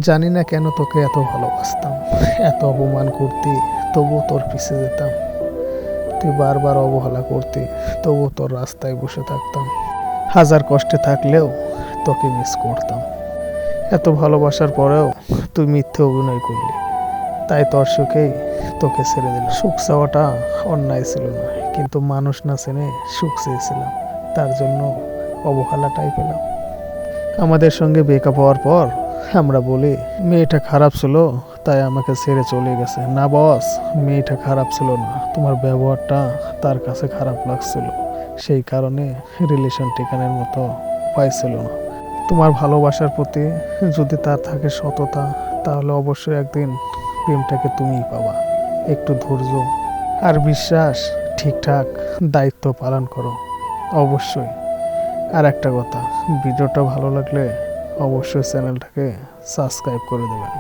জানি না কেন তোকে এত ভালোবাসতাম, এত অপমান করতি, তবুও তোর পিছে যেতাম। তুই বারবার অবহেলা করতি, তবুও তোর রাস্তায় বসে থাকতাম। হাজার কষ্টে থাকলেও তোকে মিস করতাম। এত ভালোবাসার পরেও তুই মিথ্যে অভিনয় করলি, তাই তোর সুখেই তোকে ছেড়ে দিল। সুখ চাওয়াটা অন্যায় ছিল না, কিন্তু মানুষ না চেনে সুখ চেয়েছিলাম, তার জন্য অবহেলাটাই পেলাম। আমাদের সঙ্গে ব্রেকআপ হওয়ার পর আমরা বলি মেয়েটা খারাপ ছিল তাই আমাকে ছেড়ে চলে গেছে। না বস, মেয়েটা খারাপ ছিল না, তোমার ব্যবহারটা তার কাছে খারাপ লাগছিল, সেই কারণে রিলেশন টিকানোর মতো উপায় ছিল না। তোমার ভালোবাসার প্রতি যদি তার থাকে সততা, তাহলে অবশ্যই একদিন প্রেমটাকে তুমিই পাবা। একটু ধৈর্য আর বিশ্বাস, ঠিকঠাক দায়িত্ব পালন করো অবশ্যই। আর একটা কথা, ভিডিওটা ভালো লাগলে অবশ্যই চ্যানেলটাকে সাবস্ক্রাইব করে দেবেন।